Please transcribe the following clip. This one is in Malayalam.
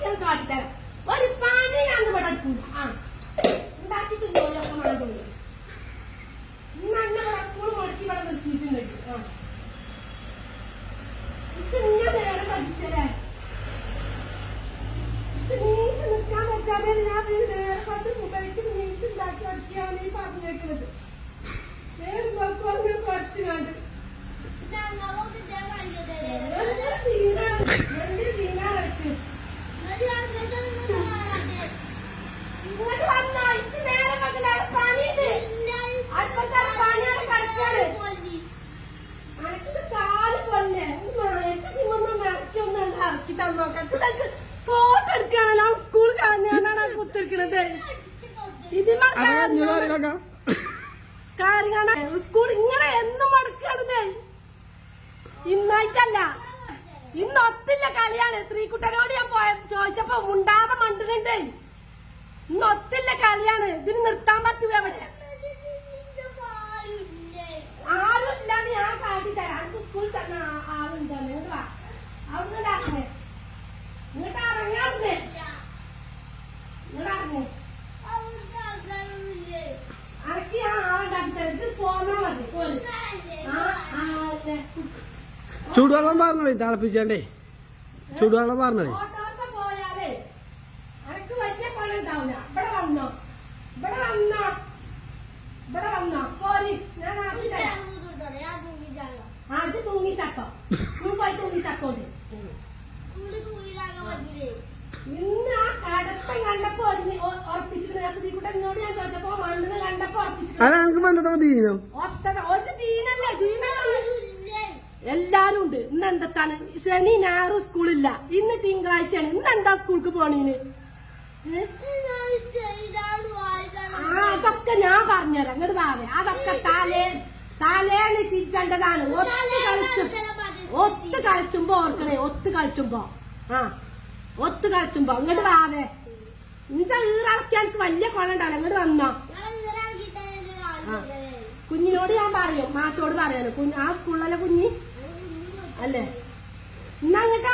ഞാൻ കാട്ടിത്തരാം. ഒരു പണി ഞാൻ ഇവിടെ എടുക്കൂല. ആ ഉണ്ടാക്കിട്ട് ജോലിയൊക്കെ വേണ്ടോളൂ. ഇന്ന് അന്നെ ഇവിടെ സ്കൂൾ മുടക്കി ഇവിടെ നിർത്തിയിട്ടുണ്ട്. ആ ഇങ്ങനെ നേരെ പഠിച്ചല്ലേ നീച്ച് നിൽക്കാൻ വെച്ചാൽ ഞാൻ നേരെ പത്ത് സുഖമായിട്ട് നീച്ച് ഉണ്ടാക്കി വയ്ക്കാണ് ഈ പറഞ്ഞേക്കുന്നത്. നേരെ നോക്കുവാൻ കുറച്ച് കണ്ട് ഇങ്ങോട്ട് വന്നോ. ഇച്ച് നേരെ മകനാണ് പണിയുണ്ട്. അല്പത്തെ പണിയാണ് കളിക്കാറ്. അനക്കിത് കാല് കൊള്ളേ ഇറക്കി ഒന്ന് ഇറക്കി തന്നോക്കാം. Photo എടുക്കുകയാണല്ലോ school കളഞ്ഞാണ് കുത്തിരിക്കണത്. ഇതിന്മ കാര്യമാണ് സ്കൂൾ ഇങ്ങനെ എന്നും മടക്കുകയാണത്. ഇന്നായിട്ടല്ല, ഇന്ന് ഒത്തില്ല കളിയാണ്. ശ്രീകുട്ടനോട് ഞാൻ ചോദിച്ചപ്പോ മുണ്ടാതെ മണ്ടുന്നുണ്ട്. ഇന്ന് ഒത്തില്ല കളിയാണ്. ഇതിന് നിർത്താൻ പറ്റൂല. അവിടെ ആരും ഇല്ലാന്ന് ഞാൻ കാട്ടിത്തരാം. എനിക്ക് സ്കൂളിൽ ചെന്ന ആളുണ്ടോ? നിങ്ങൾ വാ, അവിടുന്ന് ഇറങ്ങേ, ഇങ്ങോട്ട് ഇറങ്ങാറുന്നേ, നിങ്ങൾ ഇറങ്ങേ. അനക്ക് ഞാൻ ആളുണ്ടാക്കി തരച്ച് പോന്നാ മതി. ചൂടുവെള്ളം പറഞ്ഞേ, തിളപ്പിച്ചേ. ചൂടുവെള്ളം പറഞ്ഞേ. ഓട്ടോസ പോയാലേ അനക്ക് വലിയ പണി ഉണ്ടാവില്ല. ഇവിടെ വന്നോ, ഇവിടെ വന്നോ, ഇവിടെ വന്നോ പോരി. ഞാൻ ആക്കി തരാം. ആദ്യം തൂങ്ങിച്ചക്കോ. പോയി തൂങ്ങിച്ചക്കോണ്ട് ഇന്ന് ആ കടത്തം കണ്ടപ്പോ ഉറപ്പിച്ചിട്ട് ഞാൻ ചോദിച്ചപ്പോ മണ്ണിന് കണ്ടപ്പോ ഉറപ്പിച്ചിട്ട് ഒരു ദീനല്ലേ എല്ലാരും ഉണ്ട്. ഇന്ന് എന്താണ് ശനി ഞായറും സ്കൂളില്ല. ഇന്ന് തിങ്കളാഴ്ചയാണ്. ഇന്ന് എന്താ സ്കൂൾക്ക് പോണീന്? അതൊക്കെ ഞാൻ പറഞ്ഞുതരാം. അങ്ങോട്ട് വാവേ. അതൊക്കെ തലേന്ന് ചിരിച്ചേണ്ടതാണ്. ഒത്ത് കളിച്ചുമ്പോ ഓർക്കണേ. ഒത്ത് കളിച്ചുമ്പോ ഒത്ത് കളിച്ചുമ്പോ അങ്ങോട്ട് വാവേ. ഇഞ്ചാ ഈറാക്കിയാൽ എനിക്ക് വലിയ കൊല ഉണ്ടാവില്ല. അങ്ങോട്ട് വന്നോ. കുഞ്ഞിനോട് ഞാൻ പറയും, മാഷോട് പറയാണ്. ആ സ്കൂളിലല്ലേ കുഞ്ഞി അല്ലേ? എന്നാ അങ്ങോട്ട്